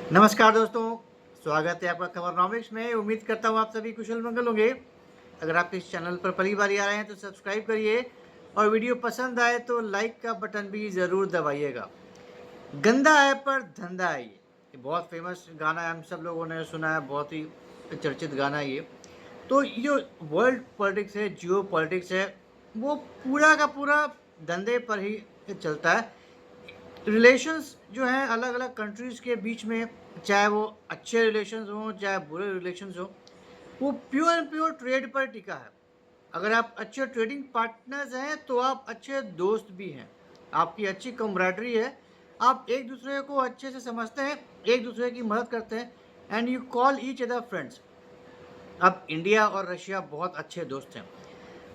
नमस्कार दोस्तों, स्वागत है आपका खबरनॉमिक्स में। उम्मीद करता हूँ आप सभी कुशल मंगल होंगे। अगर आप इस चैनल पर पहली बार आ रहे हैं तो सब्सक्राइब करिए और वीडियो पसंद आए तो लाइक का बटन भी ज़रूर दबाइएगा। गंदा है पर धंधा है, ये बहुत फेमस गाना है, हम सब लोगों ने सुना है, बहुत ही चर्चित गाना है ये। तो ये जो वर्ल्ड पॉलिटिक्स है, जियो पॉलिटिक्स है, वो पूरा का पूरा धंधे पर ही चलता है। रिलेशंस जो हैं अलग अलग कंट्रीज़ के बीच में, चाहे वो अच्छे रिलेशंस हों चाहे बुरे रिलेशंस हों, वो प्योर एंड प्योर ट्रेड पर टिका है। अगर आप अच्छे ट्रेडिंग पार्टनर्स हैं तो आप अच्छे दोस्त भी हैं, आपकी अच्छी कम्राडरी है, आप एक दूसरे को अच्छे से समझते हैं, एक दूसरे की मदद करते हैं, and you call each other friends. अब इंडिया और रशिया बहुत अच्छे दोस्त हैं।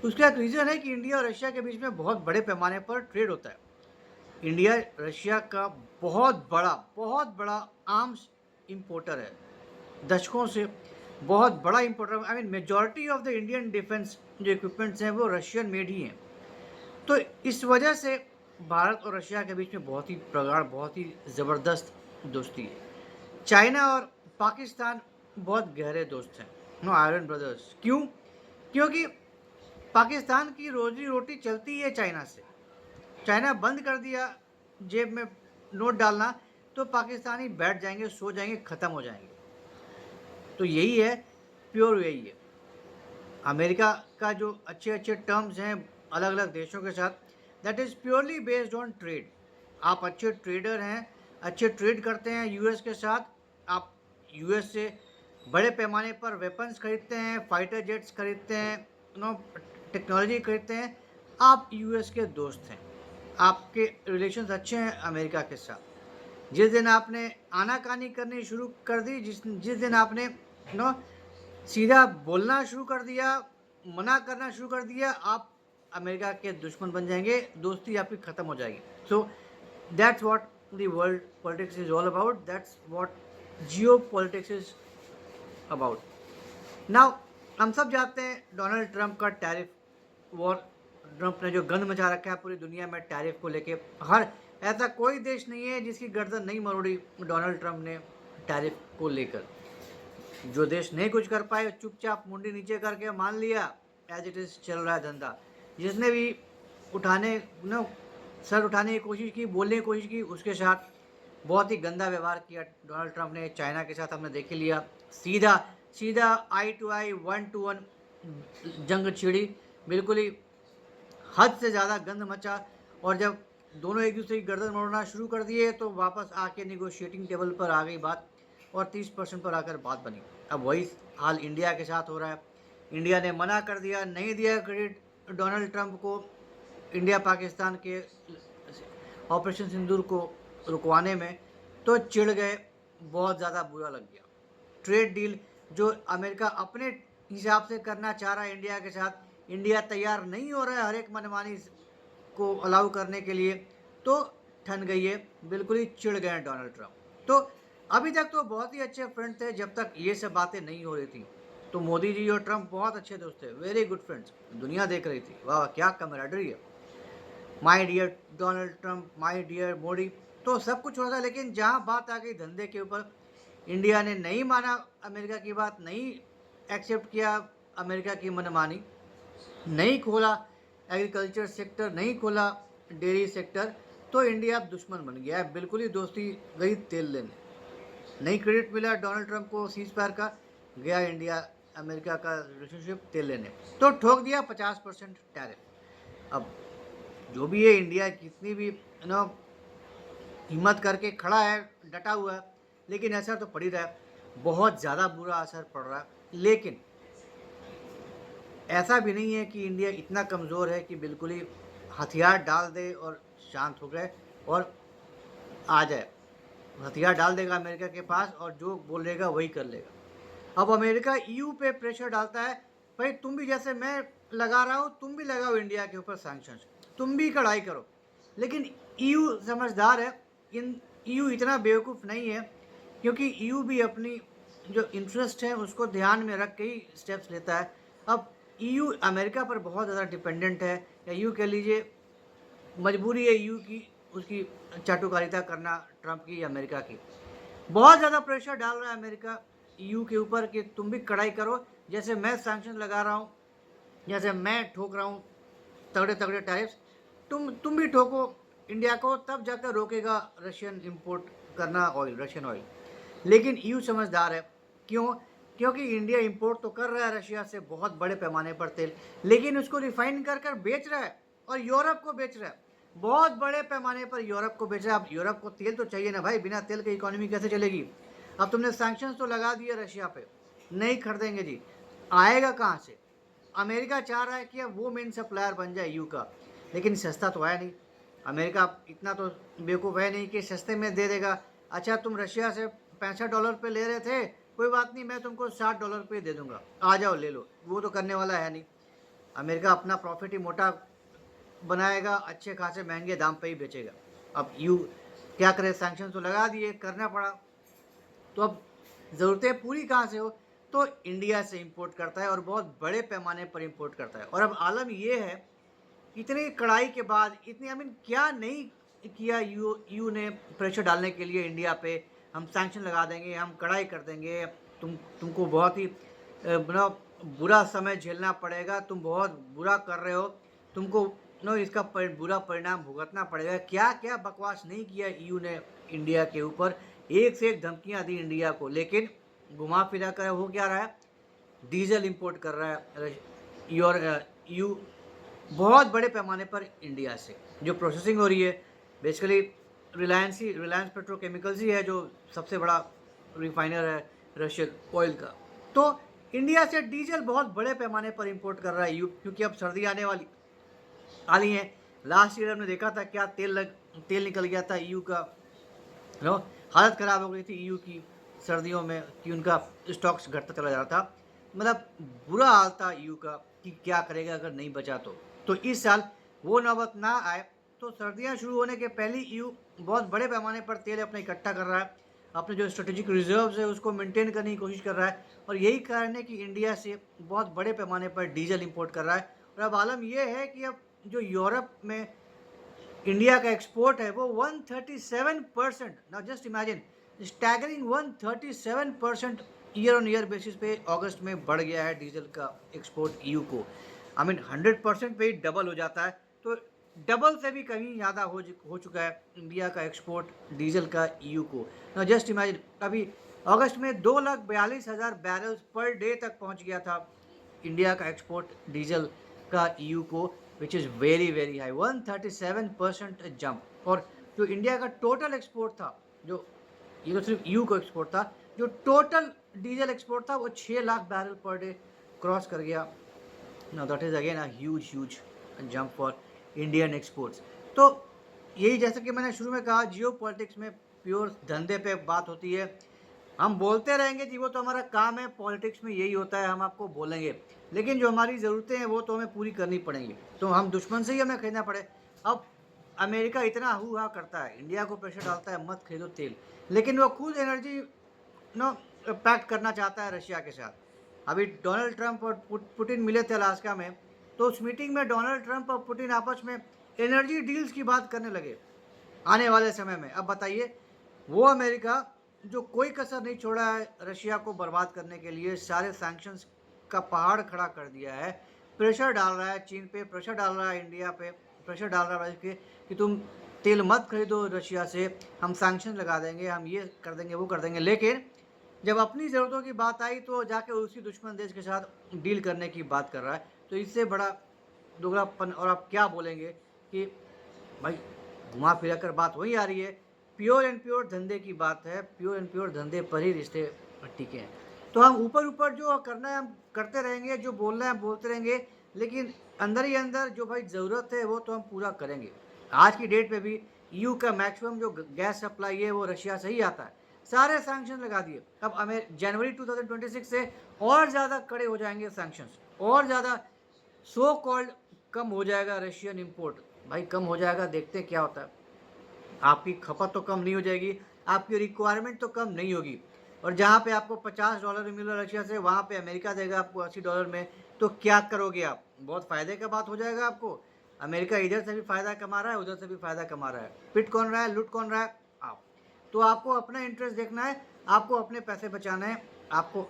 उसका एक रीज़न है कि इंडिया और रशिया के बीच में बहुत बड़े पैमाने पर ट्रेड होता है। इंडिया रशिया का बहुत बड़ा आर्म्स इंपोर्टर है, दशकों से बहुत बड़ा importer. I mean majority of the Indian defence जो इक्विपमेंट्स हैं वो रशियन मेड ही हैं। तो इस वजह से भारत और रशिया के बीच में बहुत ही प्रगाढ़, बहुत ही ज़बरदस्त दोस्ती है। चाइना और पाकिस्तान बहुत गहरे दोस्त हैं, नो आयरन ब्रदर्स। क्यों? क्योंकि पाकिस्तान की रोजी रोटी चलती है चाइना से। चाइना बंद कर दिया जेब में नोट डालना तो पाकिस्तानी बैठ जाएंगे, सो जाएंगे, ख़त्म हो जाएंगे। तो यही है, प्योर यही है। अमेरिका का जो अच्छे अच्छे टर्म्स हैं अलग अलग देशों के साथ, that is purely based on trade. आप अच्छे ट्रेडर हैं, अच्छे ट्रेड करते हैं यूएस के साथ, आप यूएस से बड़े पैमाने पर वेपन्स खरीदते हैं, फाइटर जेट्स खरीदते हैं, नो टेक्नोलॉजी खरीदते हैं, आप यूएस के दोस्त हैं, आपके रिलेशंस अच्छे हैं अमेरिका के साथ। जिस दिन आपने आनाकानी करनी शुरू कर दी, जिस जिस दिन आपने नो सीधा बोलना शुरू कर दिया, मना करना शुरू कर दिया, आप अमेरिका के दुश्मन बन जाएंगे, दोस्ती आपकी ख़त्म हो जाएगी। So that's what the world politics is all about, that's what Jio politics is about. Now हम सब जानते हैं डोनाल्ड ट्रंप का टैरिफ वॉर। ट्रंप ने जो गंद मचा रखा है पूरी दुनिया में टैरिफ को लेके। हर ऐसा कोई देश नहीं है जिसकी गर्दन नहीं मरोड़ी डोनाल्ड ट्रंप ने टैरिफ को लेकर। जो देश नहीं कुछ कर पाए चुपचाप मुंडी नीचे करके मान लिया, एज इट इज़ चल रहा है धंधा। जिसने भी उठाने न सर उठाने की कोशिश की, बोलने की कोशिश की, उसके साथ बहुत ही गंदा व्यवहार किया डोनाल्ड ट्रंप ने। चाइना के साथ हमने देख लिया, सीधा सीधा eye to eye, one to one जंग छिड़ी, बिल्कुल ही हद से ज़्यादा गंद मचा। और जब दोनों एक दूसरे की गर्दन मरोड़ना शुरू कर दिए तो वापस आके निगोशिएटिंग टेबल पर आ गई बात और 30% पर आकर बात बनी। अब वही हाल इंडिया के साथ हो रहा है। इंडिया ने मना कर दिया, नहीं दिया क्रेडिट डोनाल्ड ट्रंप को इंडिया पाकिस्तान के ऑपरेशन सिंदूर को रुकवाने में, तो चिढ़ गए, बहुत ज़्यादा बुरा लग गया। ट्रेड डील जो अमेरिका अपने हिसाब से करना चाह रहा है इंडिया के साथ, इंडिया तैयार नहीं हो रहा है हर एक मनमानी को अलाउ करने के लिए, तो ठन गई है, बिल्कुल ही चिढ़ गए हैं डोनाल्ड ट्रंप। तो अभी तक तो बहुत ही अच्छे फ्रेंड थे जब तक ये सब बातें नहीं हो रही थी। तो मोदी जी और ट्रंप बहुत अच्छे दोस्त थे, वेरी गुड फ्रेंड्स। दुनिया देख रही थी, वाह क्या कमराडरी है, my dear Donald Trump, my dear Modi. तो सब कुछ हो रहा था, लेकिन जहाँ बात आ गई धंधे के ऊपर, इंडिया ने नहीं माना अमेरिका की बात, नहीं एक्सेप्ट किया अमेरिका की मनमानी, नहीं खोला एग्रीकल्चर सेक्टर, नहीं खोला डेयरी सेक्टर, तो इंडिया अब दुश्मन बन गया है, बिल्कुल ही दोस्ती गई तेल लेने। नहीं क्रेडिट मिला डोनाल्ड ट्रंप को सीज फायर का, गया इंडिया अमेरिका का रिलेशनशिप तेल लेने, तो ठोक दिया 50% टैरिफ। अब जो भी है, इंडिया कितनी भी नो हिम्मत करके खड़ा है, डटा हुआ है, लेकिन असर तो पड़ ही रहा है, बहुत ज़्यादा बुरा असर पड़ रहा है। लेकिन ऐसा भी नहीं है कि इंडिया इतना कमज़ोर है कि बिल्कुल ही हथियार डाल दे और शांत हो गए और आ जाए। हथियार डाल देगा अमेरिका के पास और जो बोलेगा वही कर लेगा। अब अमेरिका ईयू पे प्रेशर डालता है, भाई तुम भी जैसे मैं लगा रहा हूँ तुम भी लगाओ इंडिया के ऊपर सैंक्शंस, तुम भी कड़ाई करो। लेकिन ईयू समझदार है, ईयू इतना बेवकूफ़ नहीं है, क्योंकि ईयू भी अपनी जो इंटरेस्ट है उसको ध्यान में रख के ही स्टेप्स लेता है। अब ईयू अमेरिका पर बहुत ज़्यादा डिपेंडेंट है, या यूँ कह लीजिए मजबूरी है ईयू की उसकी चाटुकारिता करना ट्रंप की, अमेरिका की। बहुत ज़्यादा प्रेशर डाल रहा है अमेरिका EU के ऊपर कि तुम भी कड़ाई करो, जैसे मैं सैंक्शन लगा रहा हूँ, जैसे मैं ठोक रहा हूँ तगड़े तगड़े टैरिफ्स, तुम भी ठोको इंडिया को, तब जाकर रोकेगा रशियन इंपोर्ट करना ऑयल, रशियन ऑयल। लेकिन EU समझदार है। क्यों? क्योंकि इंडिया इंपोर्ट तो कर रहा है रशिया से बहुत बड़े पैमाने पर तेल, लेकिन उसको रिफाइन कर कर बेच रहा है और यूरोप को बेच रहा है, बहुत बड़े पैमाने पर यूरोप को बेच रहा है। अब यूरोप को तेल तो चाहिए ना भाई, बिना तेल की इकोनॉमी कैसे चलेगी? अब तुमने सैंक्शंस तो लगा दिए रशिया पे, नहीं खरीदेंगे जी, आएगा कहाँ से? अमेरिका चाह रहा है कि अब वो मेन सप्लायर बन जाए EU का, लेकिन सस्ता तो है नहीं। अमेरिका इतना तो बेवकूफ़ है नहीं कि सस्ते में दे देगा। अच्छा, तुम रशिया से $65 पे ले रहे थे, कोई बात नहीं, मैं तुमको $60 पे दे दूंगा, आ जाओ ले लो, वो तो करने वाला है नहीं। अमेरिका अपना प्रॉफिट ही मोटा बनाएगा, अच्छे खासे महंगे दाम पे ही बेचेगा। अब EU क्या करे, सैंक्शन तो लगा दिए, करना पड़ा। तो अब ज़रूरतें पूरी कहाँ से हो? तो इंडिया से इंपोर्ट करता है और बहुत बड़े पैमाने पर इंपोर्ट करता है। और अब आलम ये है, इतनी कड़ाई के बाद, इतनी क्या नहीं किया यू ने प्रेशर डालने के लिए इंडिया पे, हम सैंक्शन लगा देंगे, हम कड़ाई कर देंगे, तुमको बहुत ही बुरा समय झेलना पड़ेगा, तुम बहुत बुरा कर रहे हो, तुमको इसका बुरा परिणाम भुगतना पड़ेगा। क्या क्या बकवास नहीं किया EU ने इंडिया के ऊपर, एक से एक धमकियां दी इंडिया को, लेकिन घुमा फिरा कर हो क्या रहा है? डीजल इंपोर्ट कर रहा है EU बहुत बड़े पैमाने पर इंडिया से। जो प्रोसेसिंग हो रही है बेसिकली रिलायंस पेट्रोकेमिकल्स ही है जो सबसे बड़ा रिफाइनर है रशियन ऑयल का। तो इंडिया से डीजल बहुत बड़े पैमाने पर इंपोर्ट कर रहा है EU, क्योंकि अब सर्दी आने वाली है। लास्ट ईयर हमने देखा था क्या तेल निकल गया था EU का, हालत ख़राब हो गई थी EU की सर्दियों में, कि उनका स्टॉक्स घटता चला जा रहा था। मतलब बुरा हाल था EU का कि क्या करेगा अगर नहीं बचा तो इस साल वो नौबत ना आए। तो सर्दियां शुरू होने के पहले EU बहुत बड़े पैमाने पर तेल अपना इकट्ठा कर रहा है, अपने जो स्ट्रेटेजिक रिजर्व्स है उसको मेंटेन करने की कोशिश कर रहा है, और यही कारण है कि इंडिया से बहुत बड़े पैमाने पर डीजल इंपोर्ट कर रहा है। और अब आलम यह है कि अब जो यूरोप में इंडिया का एक्सपोर्ट है वो 137%, now just imagine, staggering 137% year on year basis पे अगस्त में बढ़ गया है डीजल का एक्सपोर्ट EU को। 100% पे ही डबल हो जाता है, तो डबल से भी कहीं ज़्यादा हो चुका है इंडिया का एक्सपोर्ट डीजल का EU को। नाउ जस्ट इमेजिन, अभी अगस्त में 2,42,000 बैरल्स पर डे तक पहुंच गया था इंडिया का एक्सपोर्ट डीजल का EU को, which is very very high, 137% jump. और जो इंडिया का टोटल एक्सपोर्ट था, जो ये तो सिर्फ EU को एक्सपोर्ट था, जो टोटल डीजल एक्सपोर्ट था वो 6 lakh barrel per day cross कर गया। Now that is again a huge jump for Indian exports. तो यही, जैसे कि मैंने शुरू में कहा, जियो पॉलिटिक्स में प्योर धंधे पे बात होती है। हम बोलते रहेंगे जी, वो तो हमारा काम है, पॉलिटिक्स में यही होता है, हम आपको बोलेंगे, लेकिन जो हमारी ज़रूरतें हैं वो तो हमें पूरी करनी पड़ेंगी। तो हम दुश्मन से ही हमें खरीदना पड़े। अब अमेरिका इतना हु हा करता है, इंडिया को प्रेशर डालता है मत खरीदो तेल, लेकिन वो खुद एनर्जी पैक्ट करना चाहता है रशिया के साथ। अभी डोनाल्ड ट्रंप और पुतिन मिले थे अलास्का में, तो उस मीटिंग में डोनाल्ड ट्रंप और पुतिन आपस में एनर्जी डील्स की बात करने लगे आने वाले समय में। अब बताइए, वो अमेरिका जो कोई कसर नहीं छोड़ा है रशिया को बर्बाद करने के लिए, सारे सैंक्शंस का पहाड़ खड़ा कर दिया है, प्रेशर डाल रहा है चीन पे, प्रेशर डाल रहा है इंडिया पे, प्रेशर डाल रहा है कि तुम तेल मत खरीदो रशिया से, हम सैंक्शन लगा देंगे, हम ये कर देंगे वो कर देंगे। लेकिन जब अपनी ज़रूरतों की बात आई तो जाके उसी दुश्मन देश के साथ डील करने की बात कर रहा है। तो इससे बड़ा दोगलापन और आप क्या बोलेंगे कि भाई, घुमा फिरा कर बात वही आ रही है, प्योर एंड प्योर धंधे की बात है, प्योर एंड प्योर धंधे पर ही रिश्ते टिके हैं। तो हम ऊपर ऊपर जो करना है हम करते रहेंगे, जो बोलना है हम बोलते रहेंगे, लेकिन अंदर ही अंदर जो भाई ज़रूरत है वो तो हम पूरा करेंगे। आज की डेट पे भी EU का मैक्सिमम जो गैस सप्लाई है वो रशिया से ही आता है। सारे सैंक्शन लगा दिए, अब हमें जनवरी 2026 से और ज़्यादा कड़े हो जाएंगे सैंक्शंस, और ज़्यादा सो कॉल्ड कम हो जाएगा रशियन इंपोर्ट। भाई कम हो जाएगा, देखते हैं क्या होता है। आपकी खपत तो कम नहीं हो जाएगी, आपकी रिक्वायरमेंट तो कम नहीं होगी। और जहाँ पे आपको $50 में मिल रहा है रशिया से, वहाँ पे अमेरिका देगा आपको $80 में, तो क्या करोगे आप? बहुत फ़ायदे का बात हो जाएगा आपको। अमेरिका इधर से भी फ़ायदा कमा रहा है, उधर से भी फ़ायदा कमा रहा है, पिट कौन रहा है, लूट कौन रहा है? आप। तो आपको अपना इंटरेस्ट देखना है, आपको अपने पैसे बचाना है, आपको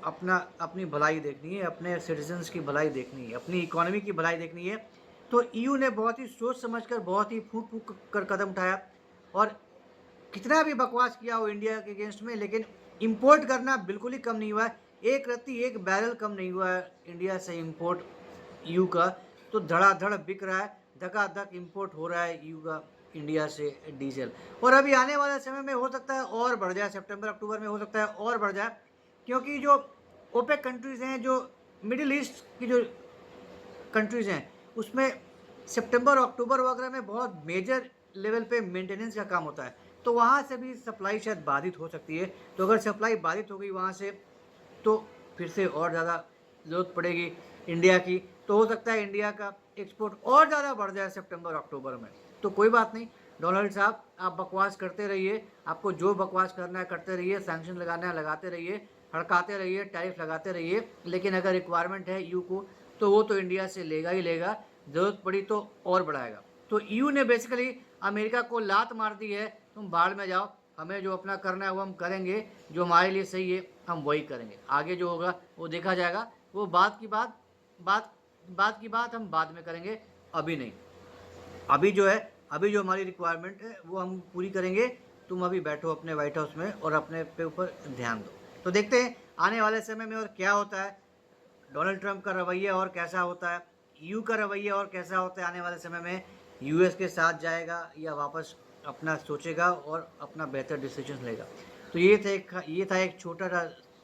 अपनी भलाई देखनी है, अपने सिटीजन्स की भलाई देखनी है, अपनी इकोनॉमी की भलाई देखनी है। तो ईयू ने बहुत ही सोच समझकर, बहुत ही फूट फूट कर कदम उठाया, और कितना भी बकवास किया हो इंडिया के अगेंस्ट में, लेकिन इंपोर्ट करना बिल्कुल ही कम नहीं हुआ है। एक रत्ती एक बैरल कम नहीं हुआ है इंडिया से इंपोर्ट ईयू का। तो धड़ाधड़ बिक रहा है, धकाधक इंपोर्ट हो रहा है ईयू का इंडिया से डीजल। और अभी आने वाले समय में हो सकता है और बढ़ जाए, सितंबर अक्टूबर में हो सकता है और बढ़ जाए, क्योंकि जो ओपेक कंट्रीज़ हैं, जो मिडिल ईस्ट की जो कंट्रीज़ हैं, उसमें सितंबर अक्टूबर वगैरह में बहुत मेजर लेवल पे मेंटेनेंस का काम होता है। तो वहाँ से भी सप्लाई शायद बाधित हो सकती है। तो अगर सप्लाई बाधित हो गई वहाँ से, तो फिर से और ज़्यादा ज़रूरत पड़ेगी इंडिया की। तो हो सकता है इंडिया का एक्सपोर्ट और ज़्यादा बढ़ जाए सितंबर अक्टूबर में। तो कोई बात नहीं, डोनाल्ड साहब आप बकवास करते रहिए, आपको जो बकवास करना है करते रहिए, सैंक्शन लगाना है लगाते रहिए, हड़काते रहिए, टैरिफ लगाते रहिए, लेकिन अगर रिक्वायरमेंट है ईयू को तो वो तो इंडिया से लेगा ही लेगा, ज़रूरत पड़ी तो और बढ़ाएगा। तो ईयू ने बेसिकली अमेरिका को लात मार दी है, तुम बाहर में जाओ, हमें जो अपना करना है वो हम करेंगे, जो हमारे लिए सही है हम वही करेंगे, आगे जो होगा वो देखा जाएगा, वो बात की बात हम बाद में करेंगे, अभी नहीं। अभी जो है, अभी जो हमारी रिक्वायरमेंट है वो हम पूरी करेंगे, तुम अभी बैठो अपने व्हाइट हाउस में और अपने पे ऊपर ध्यान दो। तो देखते हैं आने वाले समय में और क्या होता है, डोनाल्ड ट्रंप का रवैया और कैसा होता है, ईयू का रवैया और कैसा होता है आने वाले समय में, यूएस के साथ जाएगा या वापस अपना सोचेगा और अपना बेहतर डिसीजन लेगा। तो ये था एक छोटा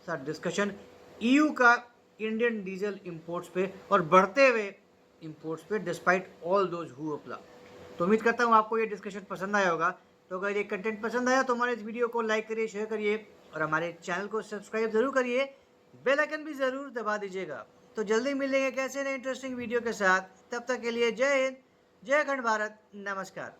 सा डिस्कशन ईयू का इंडियन डीजल इंपोर्ट्स पे और बढ़ते हुए इंपोर्ट्स पे, despite all those who apply. तो उम्मीद करता हूँ आपको ये डिस्कशन पसंद आया होगा। तो अगर ये कंटेंट पसंद आया तो हमारे इस वीडियो को लाइक करिए, शेयर करिए और हमारे चैनल को सब्सक्राइब जरूर करिए, बेल आइकन भी ज़रूर दबा दीजिएगा। तो जल्दी मिलेंगे कैसे नए इंटरेस्टिंग वीडियो के साथ, तब तक के लिए जय हिंद, जय खंड भारत, नमस्कार।